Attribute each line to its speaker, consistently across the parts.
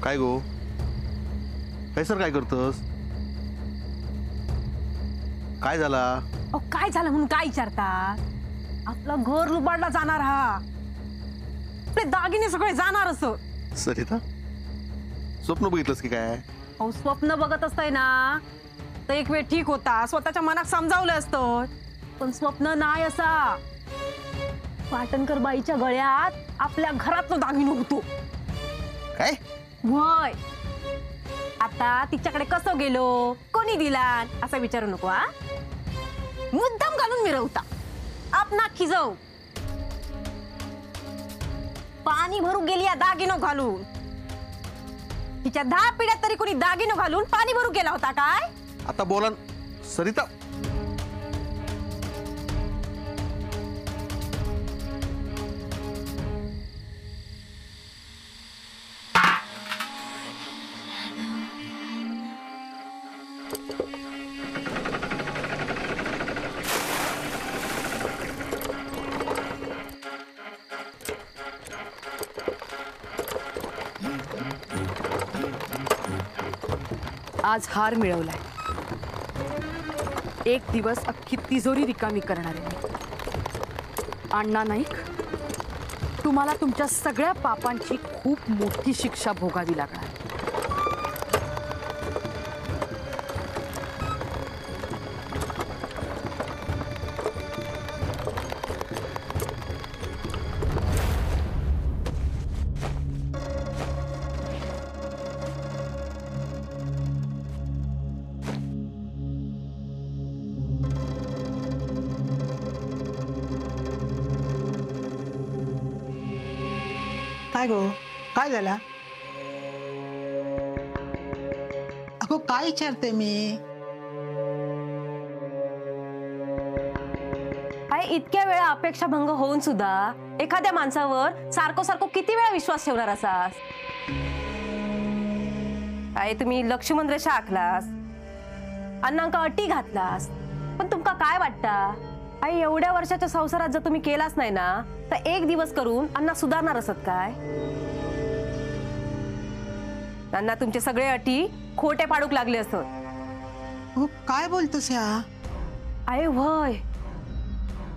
Speaker 1: काय गो काय सर काय करतोस? काय झाला?
Speaker 2: काय झालं म्हणून काय विचारतात? आपलं घर लुबाडला जाणार हा, ते दागिने सगळे जाणार असं.
Speaker 1: सरिता स्वप्न बघितलंस की काय?
Speaker 2: स्वप्न बघत असतंय ना तर एक वेळ ठीक होता, स्वतःच्या मनात समजावलं असतं, पण स्वप्न नाही असा. पाटणकर बाईच्या गळ्यात आपल्या घरातला दागिनो होतो.
Speaker 1: काय?
Speaker 2: वय आता तिच्याकडे कसं गेलो, कोणी दिला असं विचारू नको हा. मुद्दाम घालून मिरवता आपणा खिजव. पाणी भरू गेली या दागिनो घालून. तिच्या 10 पिढ्यात तरी कोणी दागिनो घालून पाणी भरू गेला होता काय?
Speaker 1: आता बोला सरिता.
Speaker 3: आज हार मिळवलाय, एक दिवस अख्खी तिजोरी रिकामी करणार आहे मी. अण्णा नाईक, तुम्हाला तुमच्या सगळ्या पापांची खूप मोठी शिक्षा भोगावी लागणार.
Speaker 4: काय गो काय झाला? अगो काय विचारते मी?
Speaker 2: इतक्या वेळा अपेक्षाभंग होऊन सुद्धा एखाद्या माणसावर सारखं सारखं किती वेळा विश्वास ठेवणार असास? तुम्ही लक्ष्मण रेषा आखलास, अण्णांका अटी घातलास, पण तुमका काय वाटतं? एवढ्या वर्षाच्या संसारात जर तुम्ही केलाच नाही ना तर एक दिवस करून अण्णा सुधारणार असत काय? अण्णा तुमचे सगळे अटी खोटे पाडूक लागले असत.
Speaker 4: काय बोलतोस ह्या?
Speaker 2: वय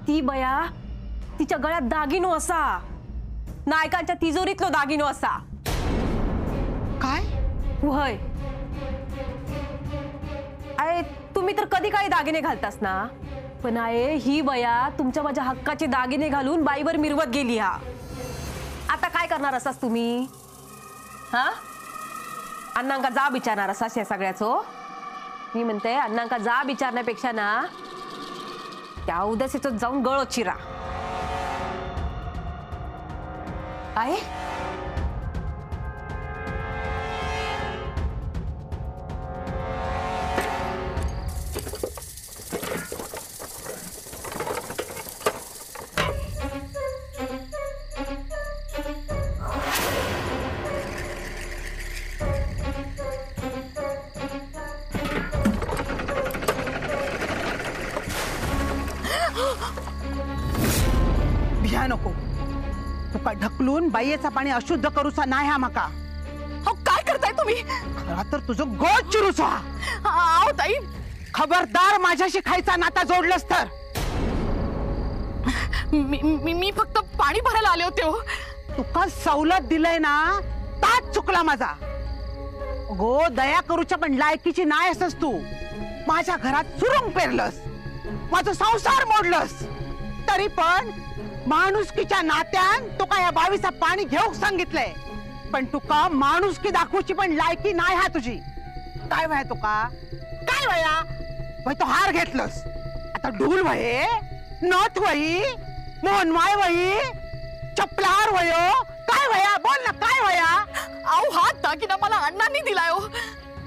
Speaker 2: ती बया तिच्या गळ्यात दागिनो असा, नायकांच्या तिजोरीतलो दागिनो असा.
Speaker 4: काय?
Speaker 2: वय तुम्ही तर कधी काही दागिने घालतास ना, पण ही बया तुमच्या माझ्या हक्काचे दागिने घालून बाईवर मिरवत गेली. हा आता काय करणार असास तुम्ही? हा अण्णांका जा विचारणार असास या सगळ्याचो? मी म्हणते अण्णांका जा विचारण्यापेक्षा ना त्या उदासीच जाऊन गळ चिरा. आहे
Speaker 4: भिया नको. तुका ढकलून बाईचा पाणी अशुद्ध करूचा नाही हा मका.
Speaker 3: काय करताय तुम्ही?
Speaker 4: खरा तर तुझं गोड चिरूचा.
Speaker 3: आओ ताई,
Speaker 4: खबरदार माझ्याशी खायचा नाता जोडलंस तर.
Speaker 3: मी फक्त पाणी भरायला आले होते हो.
Speaker 4: तुका सवलत दिलंय ना ताच चुकला माझा. गो दया करूच्या पण लायकीची नाही असस तू. माझ्या घरात सुरुंग पेरलस, माझा संसार मोडलस, तरी पण माणुसकीच्या नात्यान तुका या बावीचा पाणी घेऊक सांगितलंय. पण तुका माणुसकी दाखवूची पण लायकी नाही हा तुझी. काय वया तुका? काय वया? वय तो हार घेतलंस, आता ढूल वये, नथ वही, मोहनमाय वही, चपलार वयो. काय वया? बोल ना काय वया?
Speaker 3: आओ हा दागिना मला अण्णांनी दिलाय हो.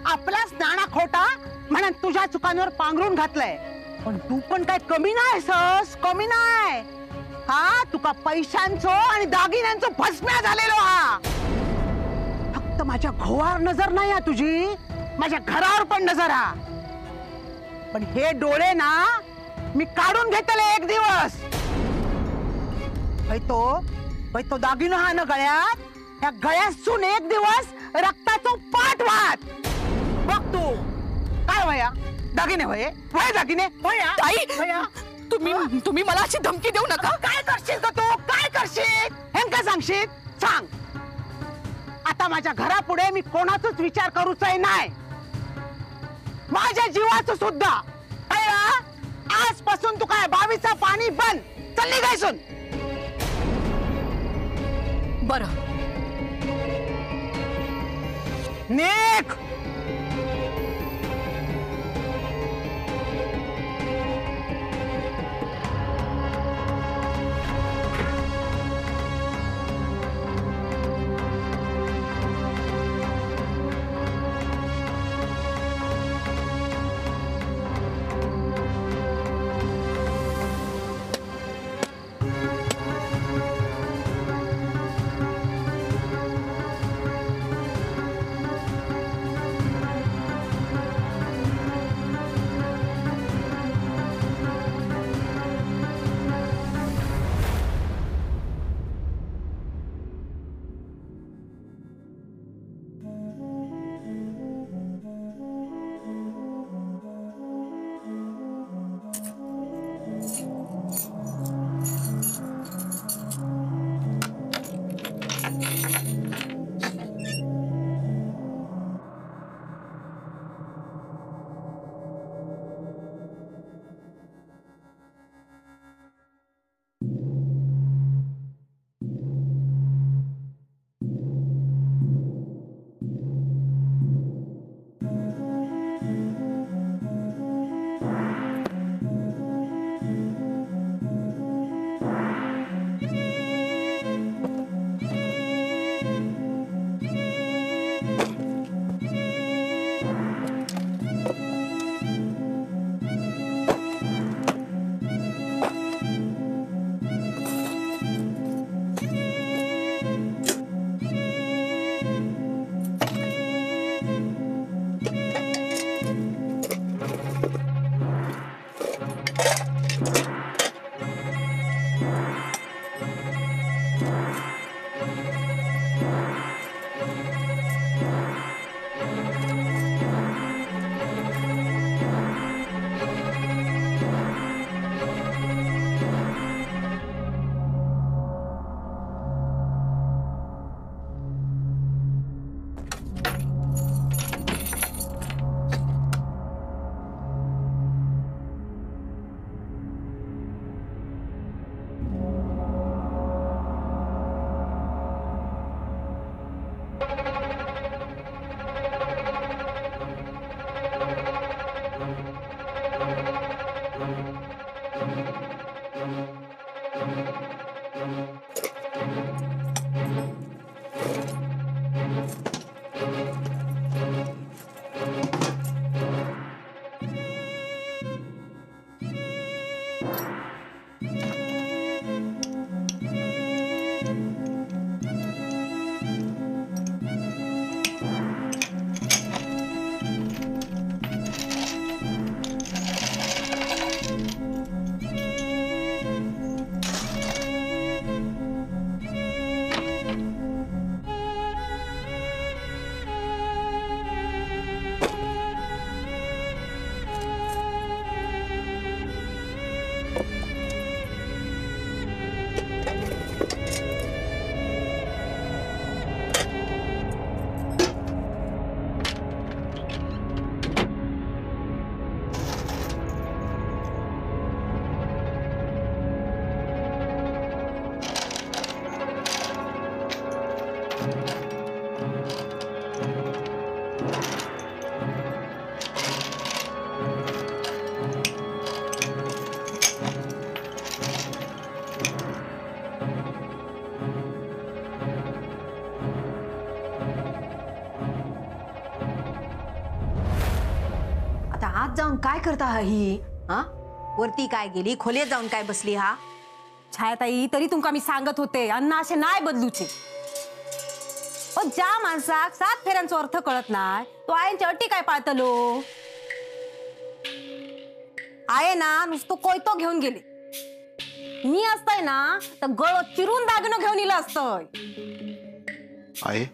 Speaker 4: आपलाच नाणा खोटा म्हणून तुझ्या चुकांवर पांघरून घातलंय. पण तू पण काय कमी नाहीस, कमी नाही. हा तुका पैशांचो आणि दागिन्यांचो भस्म्या झालेलो हा. फक्त माझ्या घोवार नजर नाही हा तुझी, माझ्या घरावर पण नजर हा. पण हे डोळे ना मी काढून घेतले एक दिवस. तो दागिनो हा ना गळ्यात, ह्या गळ्यासून एक दिवस रक्ताचो पाठ वाहत बघ तू काय वया दागिने वय वय दागिने वया
Speaker 3: ताई
Speaker 4: वया
Speaker 3: तुम्ही मला अशी धमकी देऊ नका.
Speaker 4: काय करशील का तू काय करशील हे काय सांगशील सांग. आता माझ्या घरापुढे मी कोणाचाच विचार करूच नाही माझ्या जीवाचं सुद्धा. आजपासून तू काय 22चा पाणी बंद चालली गायसून.
Speaker 3: बरं
Speaker 4: निघ.
Speaker 2: आत जाऊन काय करता हा ही? हा वरती काय गेली खोलीत जाऊन काय बसली हा? छायाताई तरी तुमका मी सांगत होते अण्णा असे नाही बदलूचे. ज्या माणसाक 7 फेऱ्यांचा अर्थ कळत नाही तो आयांच्या अटी काय पाळतलो? आहे ना नुसतं कोयतो घेऊन गेले. मी असतंय ना तर गळ चिरून दागिनं घेऊन इलं असतंय.
Speaker 1: आहे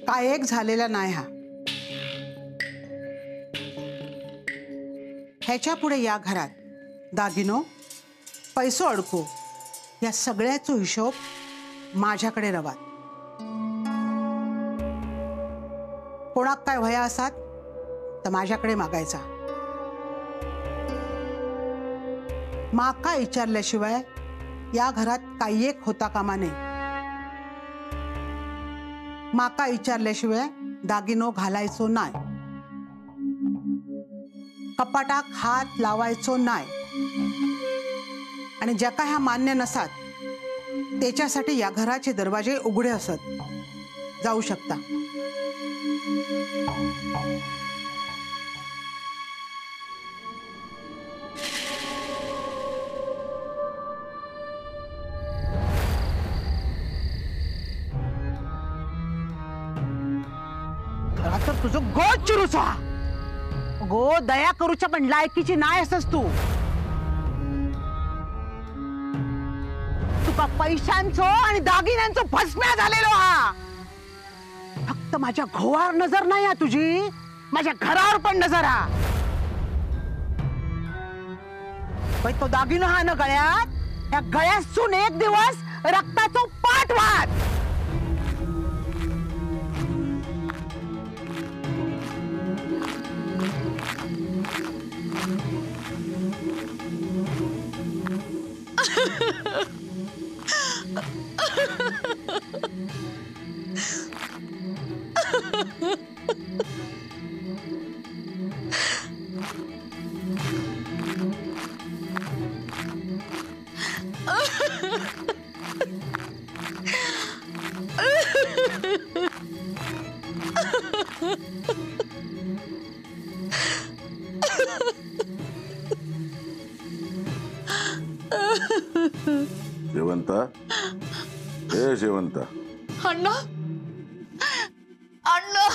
Speaker 4: काय एक झालेला नाही हा. ह्याच्या पुढे या घरात दागिनो पैसो अडको या सगळ्याचा हिशोब माझ्याकडे रवात. कोणाक काय वया असतात तर माझ्याकडे मागायचा. माका विचारल्याशिवाय या घरात काही एक होता कामा नये. माका विचारल्याशिवाय दागिनो घालायचो नाही. कपाटाक हात लावायचो नाही. आणि ज्या काय ह्या मान्य नसात त्याच्यासाठी या घराचे दरवाजे उघडे असत. जाऊ शकता. तर तुझं गो चिरूचा गो दया करूच्या पण लायकीची नाही असस तू. तुका पैशांचो आणि दागिन्यांचो भस्म्या झालेलो हा. फक्त माझ्या घोवावर नजर नाही हा तुझी, माझ्या घरावर पण नजर हा. तो दागिनो हा न गळ्यात, या गळ्यासून एक दिवस रक्ताचो पाठ वाहत.
Speaker 5: शेवंता, ए शेवंता.
Speaker 3: अण्णा, अण्णा.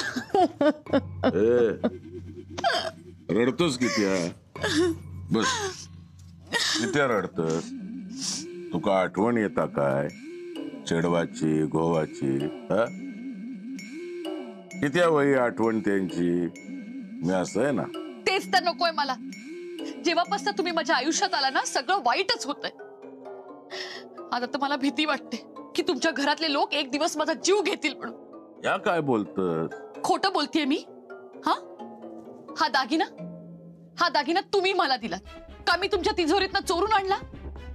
Speaker 5: ए रडतोस कित्या? बस कित्या रडतस? तुका आठवण येता काय चेडवाची गोवाची? हा कित्या वही आठवण त्यांची? मी असं आहे ना.
Speaker 3: तेच तर नकोय मला. जेव्हापासून तुम्ही माझ्या आयुष्यात आला ना सगळं वाईटच होतंय. आता तर मला भीती वाटते की तुमच्या घरातले लोक एक दिवस माझा जीव घेतील म्हणून.
Speaker 5: या काय बोलतस?
Speaker 3: खोटं बोलतेय मी? हा दागिना तुम्ही मला दिलात का? मी तुमच्या तिजोरीतनं चोरून आणला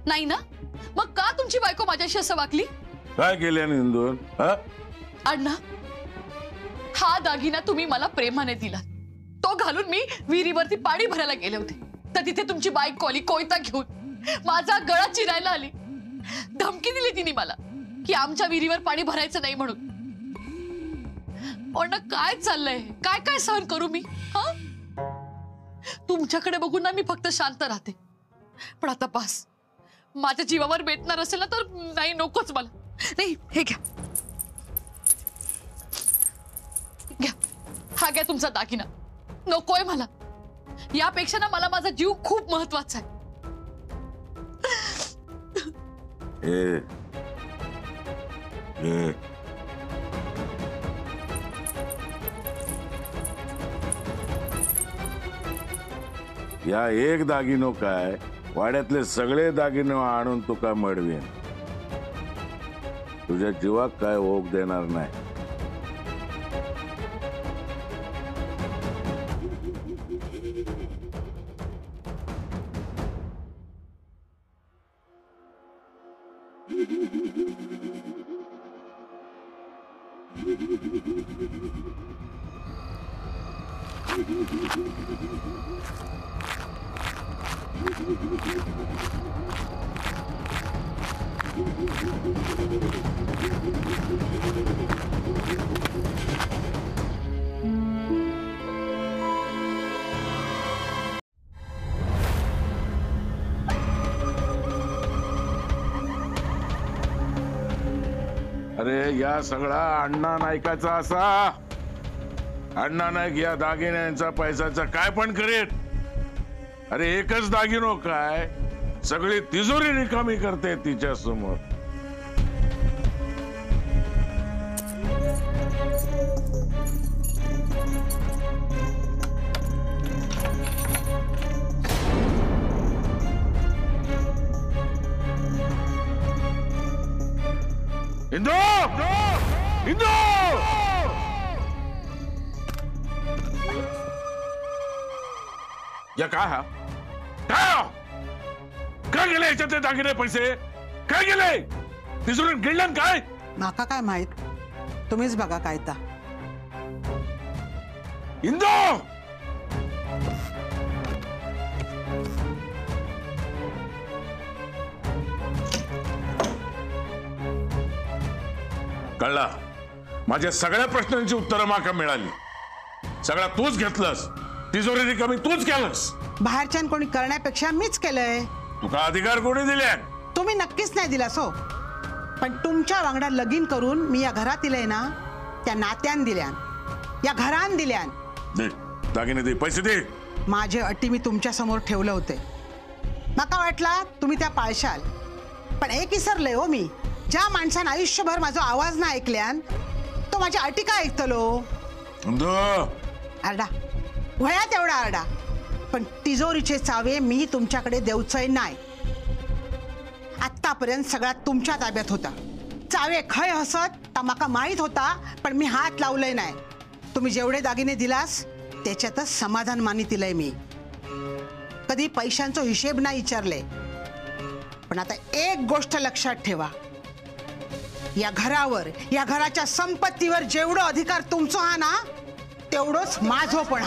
Speaker 3: नाही ना? मग का तुमची बायको माझ्याशी असं वागली?
Speaker 5: काय केल्या निंदून?
Speaker 3: अण्णा, हा दागिना तुम्ही मला प्रेमाने दिलात. तो घालून मी विहिरीवरती पाणी भरायला गेले होते तर तिथे तुमची बायको आली कोयता घेऊन माझा गळा चिरायला आली. धमकी दिली तिने मला की आमच्या विहिरीवर पाणी भरायचं नाही म्हणून. पण काय चाललंय? काय काय सहन करू मी? तुमच्याकडे बघून ना मी फक्त शांत राहते. पण आता बस, माझ्या जीवावर बेतणार असेल ना तर नाही, नकोच मला. नाही, हे घ्या घ्या, हा घ्या तुमचा दागिना. नकोय मला. यापेक्षा ना मला माझा जीव खूप महत्वाचा आहे.
Speaker 5: ए ए या एक दागिनो काय वाड्यातले सगळे दागिनो आणून तुका मडवीन. तुझ्या जीवाक काय ओघ देणार नाही. अरे या सगळा अण्णा नाईकाचा असा. अण्णा नाईक या दागिन्यांचा पैशाचा काय पण करेल. अरे एकच दागिनो काय सगळी तिजोरी रिकामी करते तिच्या समोर. इंदू इंदू या काय हा काय गेले याच्यातले दागिने पैसे काय गेले तिजोरीत गिळलं काय
Speaker 4: माका काय माहित तुम्हीच बघा काय ता
Speaker 5: इंदू कळला माझ्या सगळ्या प्रश्नांची उत्तरं माका मिळाली सगळा तूच घेतलंस तिजोरी रिकामी तूच केलंस
Speaker 4: बाहेरच्यान कोणी करण्यापेक्षा मीच केलंय
Speaker 5: तुका अधिकार कोणी दिले
Speaker 4: तुम्ही नक्कीच नाही दिला सो पण तुमच्या वांगडा लगीन करून मी या घरात इलय ना त्या नात्यान दिल्यान या घरान दिल्यान
Speaker 5: दे दागिने दे पैसे दे
Speaker 4: माझे अटी मी तुमच्या समोर ठेवले होते माका वाटला तुम्ही त्या पाळशाल पण एक विसरले हो मी ज्या माणसानं आयुष्यभर माझा आवाज ना ऐकल्यान तो माझ्या अटी काय ऐकतलो
Speaker 5: इंदू
Speaker 4: आरडा वया तेवढा आरडा पण तिजोरीचे चावे मी तुमच्याकडे देऊचय नाही आतापर्यंत सगळा तुमच्या ताब्यात होता चावे खय हसत ता माका माहित होता पण मी हात लावलंय नाही तुम्ही जेवढे दागिने दिलास त्याच्यातच समाधान मानितिलंय मी कधी पैशांचा हिशेब नाही विचारले पण आता एक गोष्ट लक्षात ठेवा या घरावर या घराच्या संपत्तीवर जेवढं अधिकार तुमचा हा ना तेवढंच माझो पण